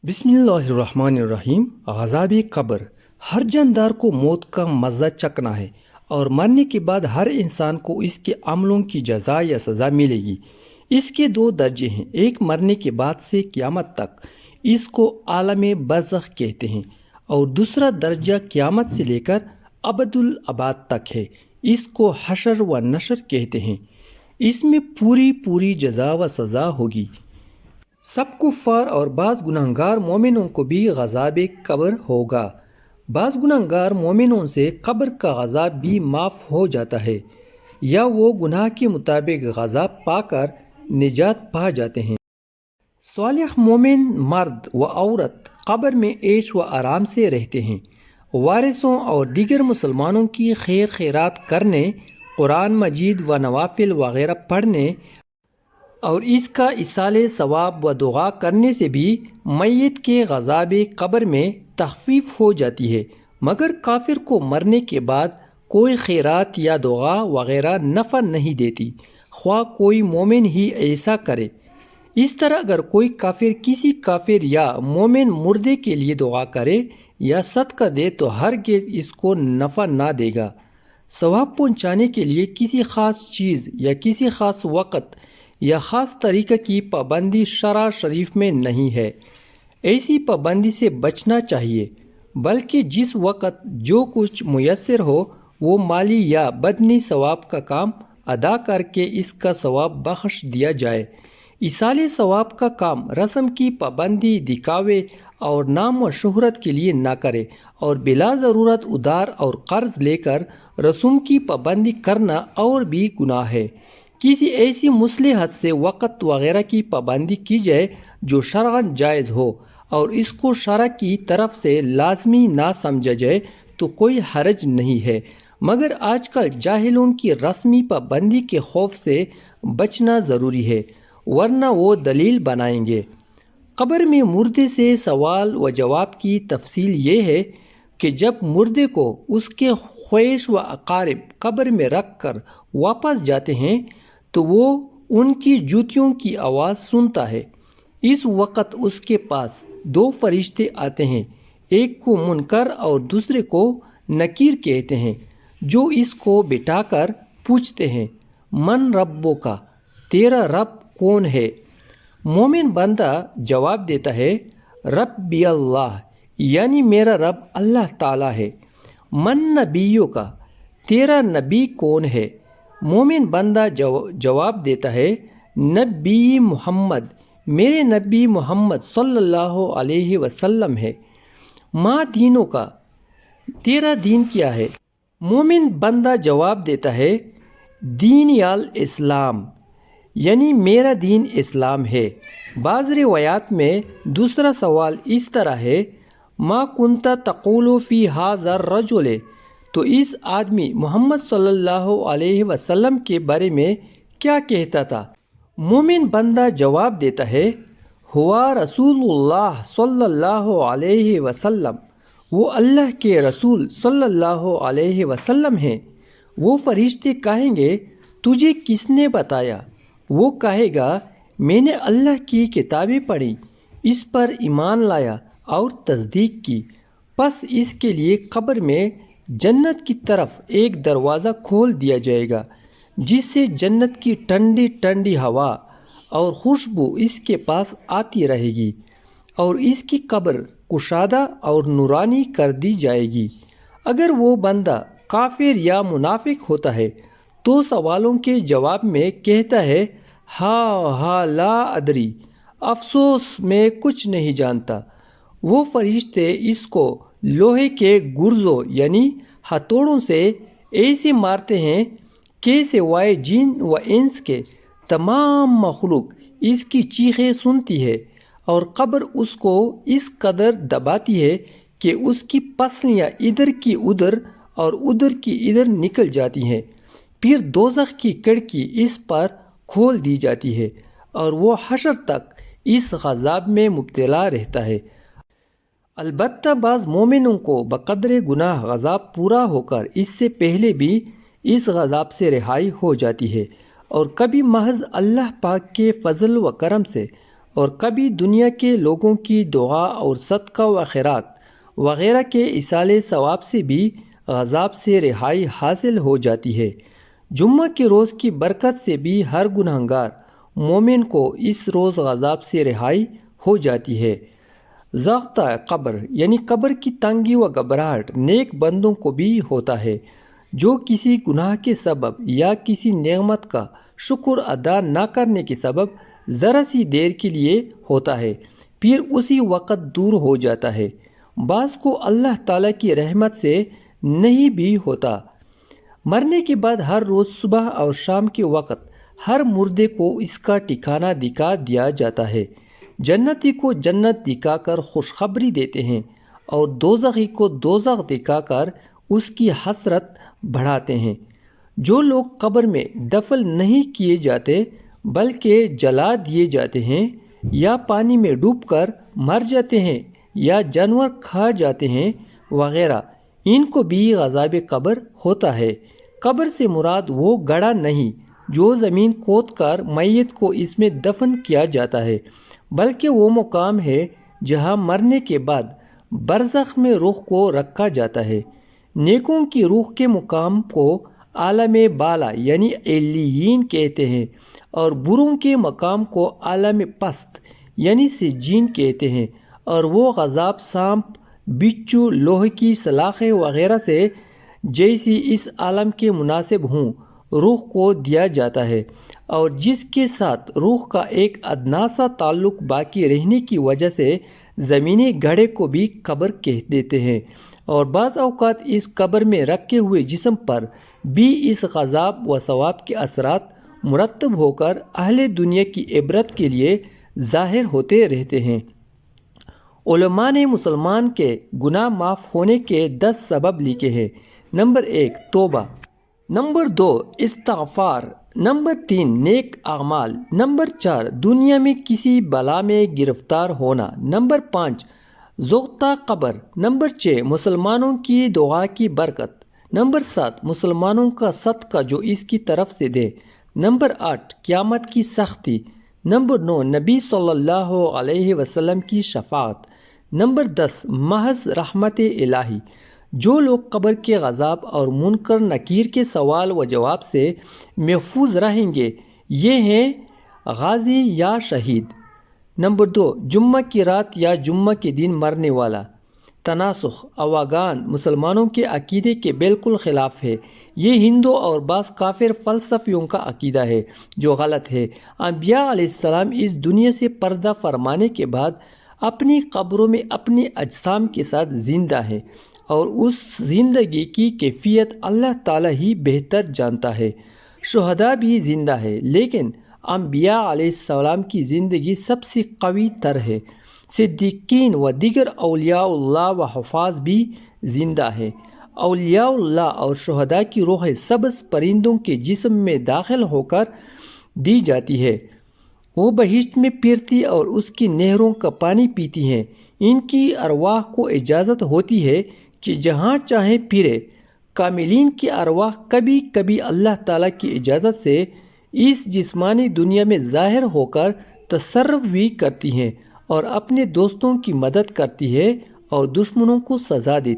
बिस्मिल्लाहिर्रहमानिर्रहीम। अज़ाब कब्र। हर जानदार को मौत का मज़ा चखना है और मरने के बाद हर इंसान को इसके अमलों की जज़ा या सज़ा मिलेगी। इसके दो दर्जे हैं, एक मरने के बाद से क़यामत तक, इसको आलम बरज़ख कहते हैं, और दूसरा दर्जा क़यामत से लेकर अबदुल अबाद तक है, इसको हशर व नशर कहते हैं। इसमें पूरी जज़ा व सज़ा होगी। सब कुफ़ार और बाज़ गुनहगार मोमिनों को भी गज़ाब कब्र होगा। बाज़ गुनहगार मोमिनों से कब्र का गज़ाब भी माफ़ हो जाता है, या वो गुनाह के मुताबिक गज़ाब पाकर निजात पा जाते हैं। सालिह मोमिन मर्द व औरत कब्र में ऐश व आराम से रहते हैं। वारिसों और दीगर मुसलमानों की खैरात करने, कुरान मजीद व नवाफिल वगैरह पढ़ने और इसका इसाले सवाब व दुआ करने से भी मैयत के गज़ाब कब्र में तख़फ़ीफ़ हो जाती है, मगर काफिर को मरने के बाद कोई खैरात या दुआ वगैरह नफ़ा नहीं देती, ख्वाह कोई मोमिन ही ऐसा करे। इस तरह अगर कोई काफिर किसी काफिर या मोमिन मुर्दे के लिए दुआ करे या सदका दे तो हरगिज़ इसको नफ़ा ना देगा। सवाब पहुँचाने के लिए किसी ख़ास चीज़ या किसी ख़ास वक़्त या ख़ास तरीक़े की पाबंदी शरा शरीफ में नहीं है। ऐसी पाबंदी से बचना चाहिए, बल्कि जिस वक़्त जो कुछ मुयस्सर हो वो माली या बदनी सवाब का काम अदा करके इसका सवाब बख्श दिया जाए। इसाले सवाब का काम रस्म की पाबंदी, दिखावे और नाम व शोहरत के लिए ना करे, और बिला ज़रूरत उधार और कर्ज लेकर रस्म की पाबंदी करना और भी गुनाह है। किसी ऐसी मुसलहत से वक़्त वगैरह की पाबंदी की जाए जो शरअन जायज़ हो और इसको शरअ की तरफ से लाजमी ना समझा जाए तो कोई हरज नहीं है, मगर आजकल जाहिलों की रस्मी पाबंदी के खौफ से बचना ज़रूरी है, वरना वो दलील बनाएंगे। कब्र में मुर्दे से सवाल व जवाब की तफसील ये है कि जब मुर्दे को उसके ख्वाहिश व अकारिब कब्र में रख कर वापस जाते हैं तो वो उनकी जूतियों की आवाज़ सुनता है। इस वक़्त उसके पास दो फरिश्ते आते हैं, एक को मुनकर और दूसरे को नकीर कहते हैं, जो इसको बिठाकर पूछते हैं, मन रब्बो का, तेरा रब कौन है? मोमिन बंदा जवाब देता है, रब्बी अल्लाह, यानी मेरा रब अल्लाह ताला है। मन नबियों का, तेरा नबी कौन है? मोमिन बंदा जवाब देता है, नबी मोहम्मद, मेरे नबी मोहम्मद सल्लल्लाहु अलैहि वसल्लम है। माँ दीनों का, तेरा दीन क्या है? मोमिन बंदा जवाब देता है, दीन याल इस्लाम, यानी मेरा दीन इस्लाम है। बाज़ रिवायात में दूसरा सवाल इस तरह है, माँ कुंता तक़ूलु फ़ी हाज़र रजुल, तो इस आदमी मोहम्मद सल्लल्लाहु अलैहि वसल्लम के बारे में क्या कहता था? मोमिन बंदा जवाब देता है, हुआ रसूलुल्लाह सल्लल्लाहु अलैहि वसल्लम, वो अल्लाह के रसूल सल्लल्लाहु अलैहि वसल्लम हैं। वो फरिश्ते कहेंगे, तुझे किसने बताया? वो कहेगा, मैंने अल्लाह की किताबें पढ़ी, इस पर ईमान लाया और तस्दीक की। बस इसके लिए कब्र में जन्नत की तरफ एक दरवाज़ा खोल दिया जाएगा, जिससे जन्नत की ठंडी ठंडी हवा और खुशबू इसके पास आती रहेगी, और इसकी कब्र कुशादा और नूरानी कर दी जाएगी। अगर वो बंदा काफिर या मुनाफिक होता है तो सवालों के जवाब में कहता है, हा ला अदरी, अफसोस मैं कुछ नहीं जानता। वो फरिश्ते इसको लोहे के गुर्जों यानी हथौड़ों से ऐसे मारते हैं कि सिवाय जिन व इंस के तमाम मखलूक इसकी चीखें सुनती है, और कब्र उसको इस कदर दबाती है कि उसकी पसलियाँ इधर की उधर और उधर की इधर निकल जाती हैं। फिर दोज़ख की खिड़की इस पर खोल दी जाती है और वो हशर तक इस गज़ाब में मुब्तला रहता है। अलबत्ता बाज़ मोमिनों को बक़द्रे गुनाह गज़ाब पूरा होकर इससे पहले भी इस गज़ाब से रिहाई हो जाती है, और कभी महज अल्लाह पाक के फ़ज़ल व करम से اور کبھی دنیا کے لوگوں کی دعا اور صدقہ و خیرات وغیرہ کے ایصال ثواب سے بھی عذاب سے رہائی حاصل ہو جاتی ہے۔ جمعہ کے روز کی برکت سے بھی ہر گنہگار مومن کو اس روز عذاب سے رہائی ہو جاتی ہے۔ ضغطہ قبر یعنی قبر کی تنگی و گھبراہٹ نیک بندوں کو بھی ہوتا ہے، جو کسی گناہ کے سبب یا کسی نعمت کا شکر ادا نہ کرنے کے سبب ذرا سی دیر کے لیے ہوتا ہے، پھر اسی وقت دور ہو جاتا ہے۔ بعض کو اللہ تعالیٰ کی رحمت سے نہیں بھی ہوتا۔ مرنے کے بعد ہر روز صبح اور شام کے وقت ہر مردے کو اس کا ٹھکانہ دکھا دیا جاتا ہے۔ جنتی کو جنت دکھا کر خوشخبری دیتے ہیں اور دوزخی کو دوزخ دکھا کر اس کی حسرت بڑھاتے ہیں۔ جو لوگ قبر میں دفن نہیں کیے جاتے بلکہ جلا دیے جاتے ہیں یا پانی میں ڈوب کر مر جاتے ہیں یا جانور کھا جاتے ہیں وغیرہ، ان کو بھی عذاب قبر ہوتا ہے۔ قبر سے مراد وہ گڑھا نہیں جو زمین کھود کر میت کو اس میں دفن کیا جاتا ہے، بلکہ وہ مقام ہے جہاں مرنے کے بعد برزخ میں روح کو رکھا جاتا ہے۔ نیکوں کی روح کے مقام کو عالم بالا یعنی علیین کہتے ہیں، اور بروں کے مقام کو عالم پست یعنی سجین کہتے ہیں، اور وہ عذاب سانپ، بچھو، لوہے کی سلاخیں وغیرہ سے جیسی اس عالم کے مناسب ہوں روح کو دیا جاتا ہے، اور جس کے ساتھ روح کا ایک ادنا سا تعلق باقی رہنے کی وجہ سے زمینی گڑھے کو بھی قبر کہہ دیتے ہیں، اور بعض اوقات اس قبر میں رکھے ہوئے جسم پر بھی اس عذاب و ثواب کے اثرات مرتب ہو کر اہل دنیا کی عبرت کے لیے ظاہر ہوتے رہتے ہیں۔ علماء نے مسلمان کے گناہ معاف ہونے کے 10 سبب لکھے ہیں۔ نمبر 1 توبہ، نمبر 2 استغفار، نمبر 3 نیک اعمال، نمبر 4 دنیا میں کسی بلا میں گرفتار ہونا، نمبر 5 ضغطہ قبر، نمبر 6 مسلمانوں کی دعا کی برکت، نمبر 7 مسلمانوں کا صدقہ جو اس کی طرف سے دے، نمبر 8 قیامت کی سختی، نمبر 9 نبی صلی اللہ علیہ وسلم کی شفاعت، نمبر 10 محض رحمت الہی۔ جو لوگ قبر کے عذاب اور منکر نکیر کے سوال و جواب سے محفوظ رہیں گے یہ ہیں غازی یا شہید۔ نمبر 2 جمعہ کی رات یا جمعہ کے دن مرنے والا۔ تناسخ اواگان مسلمانوں کے عقیدے کے بالکل خلاف ہے۔ یہ ہندو اور بعض کافر فلسفیوں کا عقیدہ ہے جو غلط ہے۔ انبیاء علیہ السلام اس دنیا سے پردہ فرمانے کے بعد اپنی قبروں میں اپنے اجسام کے ساتھ زندہ ہیں، اور اس زندگی کی کیفیت اللہ تعالیٰ ہی بہتر جانتا ہے۔ شہداء بھی زندہ ہے، لیکن انبیاء علیہ السلام کی زندگی سب سے قوی تر ہے۔ صدیقین و دیگر اولیاء اللہ و حفاظ بھی زندہ ہیں۔ اولیاء اللہ اور شہداء کی روحیں سبز پرندوں کے جسم میں داخل ہو کر دی جاتی ہے، وہ بہشت میں پھرتی اور اس کی نہروں کا پانی پیتی ہیں۔ ان کی ارواح کو اجازت ہوتی ہے کہ جہاں چاہیں پھرے۔ کاملین کی ارواح کبھی کبھی اللہ تعالیٰ کی اجازت سے اس جسمانی دنیا میں ظاہر ہو کر تصرف بھی کرتی ہیں اور اپنے دوستوں کی مدد کرتی ہے اور دشمنوں کو سزا دیتی ہے۔